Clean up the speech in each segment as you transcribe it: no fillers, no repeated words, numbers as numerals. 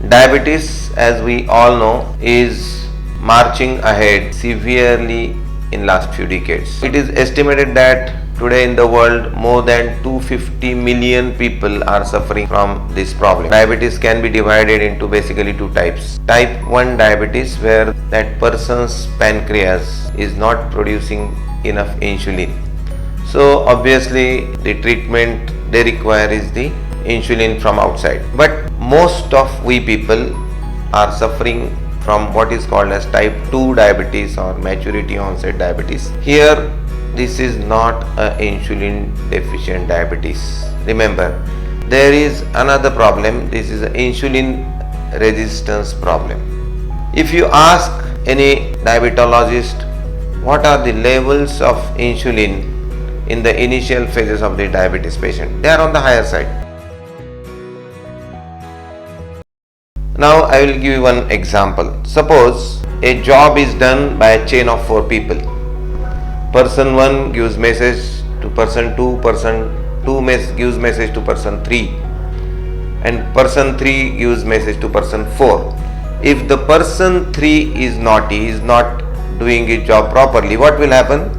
Diabetes, as we all know, is marching ahead severely in last few decades. It is estimated that today in the world more than 250 million people are suffering from this problem. Diabetes can be divided into basically two types. Type 1 diabetes, where that person's pancreas is not producing enough insulin. So obviously the treatment they require is the insulin from outside. But most of we people are suffering from what is called as type 2 diabetes or maturity onset diabetes. Here this is not a insulin deficient diabetes. Remember, there is another problem. This is an insulin resistance problem. If you ask any diabetologist what are the levels of insulin in the initial phases of the diabetes patient, they are on the higher side. Now I will give you one example. Suppose a job is done by a chain of 4 people. Person 1 gives message to person 2, person 2 gives message to person 3, and person 3 gives message to person 4. If the person 3 is naughty, is not doing his job properly, what will happen?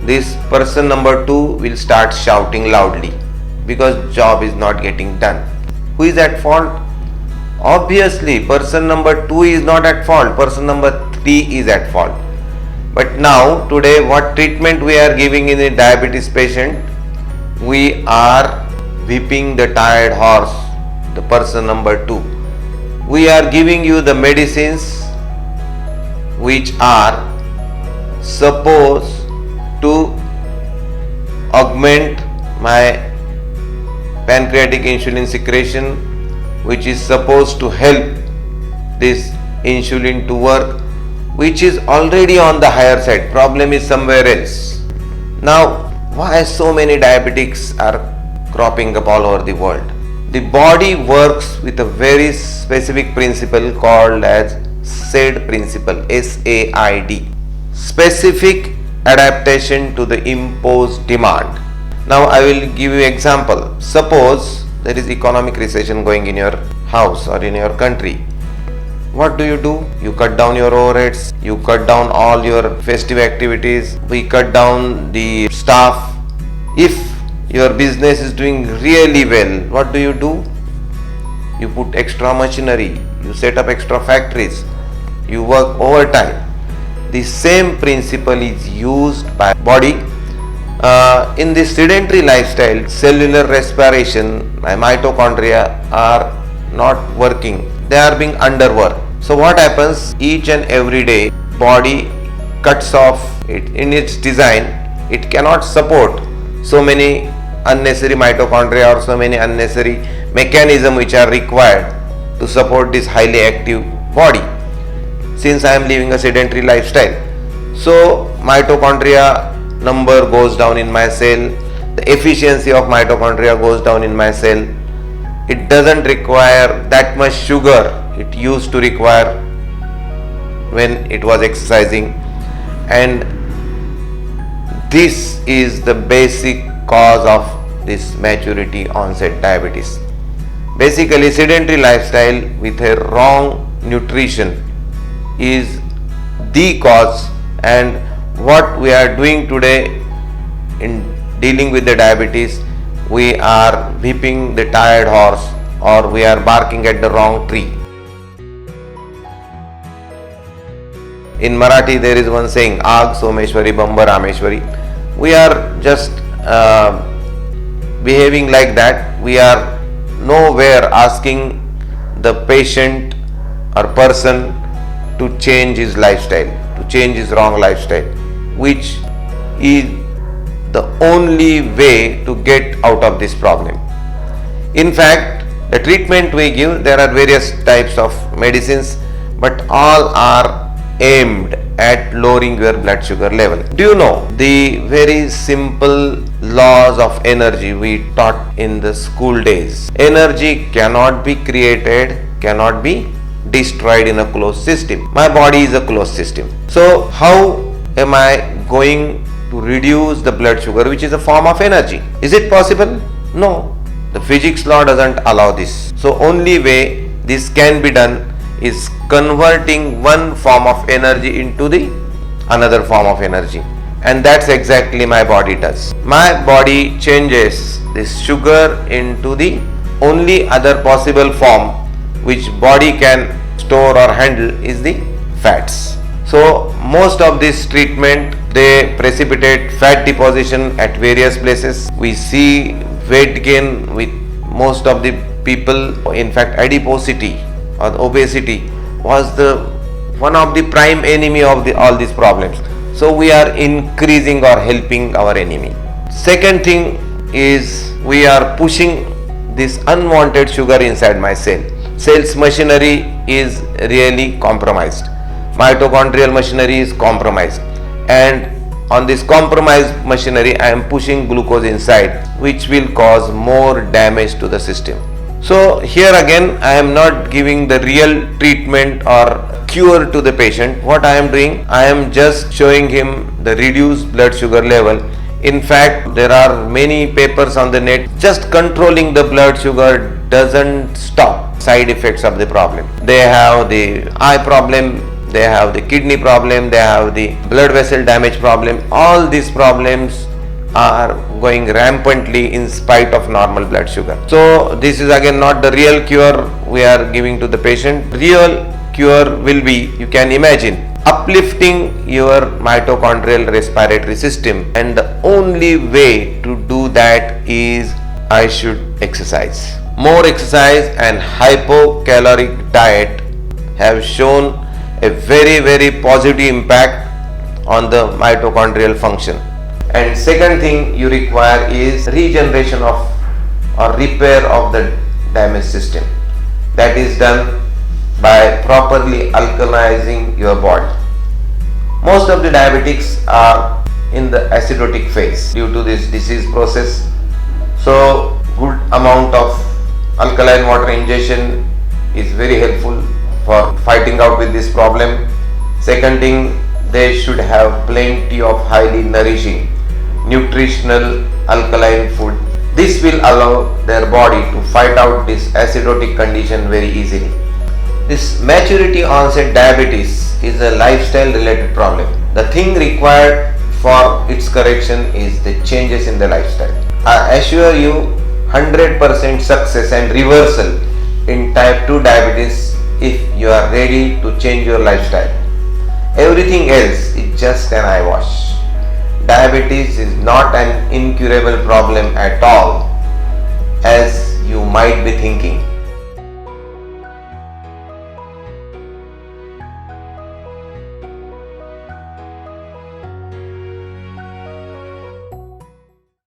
This person number 2 will start shouting loudly because job is not getting done. Who is at fault? Obviously, person number 2 is not at fault, person number 3 is at fault. But now, today, what treatment we are giving in a diabetes patient? We are whipping the tired horse, the person number 2. We are giving you the medicines which are supposed to augment my pancreatic insulin secretion, which is supposed to help this insulin to work, which is already on the higher side. Problem is somewhere else. Now, why so many diabetics are cropping up all over the world? The body works with a very specific principle called as SAID principle, SAID, specific adaptation to the imposed demand. Now I will give you example. Suppose there is economic recession going in your house or in your country. What do? You cut down your overheads, you cut down all your festive activities, we cut down the staff. If your business is doing really well, what do? You put extra machinery, you set up extra factories, you work overtime. The same principle is used by body. In this sedentary lifestyle, cellular respiration, my mitochondria are not working, they are being underworked. So what happens? Each and every day body cuts off it in its design. It cannot support so many unnecessary mitochondria or so many unnecessary mechanisms which are required to support this highly active body. Since I am living a sedentary lifestyle, so mitochondria number goes down in my cell, the efficiency of mitochondria goes down in my cell. It doesn't require that much sugar it used to require when it was exercising, and this is the basic cause of this maturity onset diabetes. Basically, sedentary lifestyle with a wrong nutrition is the cause, and what we are doing today in dealing with the diabetes, we are whipping the tired horse or we are barking at the wrong tree. In Marathi there is one saying, Aag Someshwari Bamba Rameshwari. We are just behaving like that. We are nowhere asking the patient or person to change his lifestyle, to change his wrong lifestyle, which is the only way to get out of this problem. In fact, the treatment we give, there are various types of medicines, but all are aimed at lowering your blood sugar level. Do you know the very simple laws of energy we taught in the school days? Energy cannot be created, cannot be destroyed in a closed system. My body is a closed system. So how am I going to reduce the blood sugar, which is a form of energy? Is it possible? No. The physics law doesn't allow this. So only way this can be done is converting one form of energy into the another form of energy, and that's exactly my body does. My body changes this sugar into the only other possible form which body can store or handle is the fats. So most of this treatment, they precipitate fat deposition at various places. We see weight gain with most of the people. In fact, adiposity or obesity was the one of the prime enemy of all these problems. So we are increasing or helping our enemy. Second thing is we are pushing this unwanted sugar inside my cell. Cell's machinery is really compromised. Mitochondrial machinery is compromised, and on this compromised machinery I am pushing glucose inside, which will cause more damage to the system. So here again I am not giving the real treatment or cure to the patient. What I am doing, I am just showing him the reduced blood sugar level. In fact, there are many papers on the net. Just controlling the blood sugar doesn't stop side effects of the problem. They have the eye problem, they have the kidney problem, they have the blood vessel damage problem. All these problems are going rampantly in spite of normal blood sugar. So this is again not the real cure we are giving to the patient. Real cure will be, you can imagine, uplifting your mitochondrial respiratory system, and the only way to do that is I should exercise. More exercise and hypocaloric diet have shown a very positive impact on the mitochondrial function. And second thing you require is regeneration of or repair of the damaged system. That is done by properly alkalizing your body. Most of the diabetics are in the acidotic phase due to this disease process. So good amount of alkaline water ingestion is very helpful for fighting out with this problem. Second thing, they should have plenty of highly nourishing nutritional alkaline food. This will allow their body to fight out this acidotic condition very easily. This maturity onset diabetes is a lifestyle related problem. The thing required for its correction is the changes in the lifestyle. I assure you 100% success and reversal in type 2 diabetes if you are ready to change your lifestyle. Everything else is just an eyewash. Diabetes is not an incurable problem at all, as you might be thinking.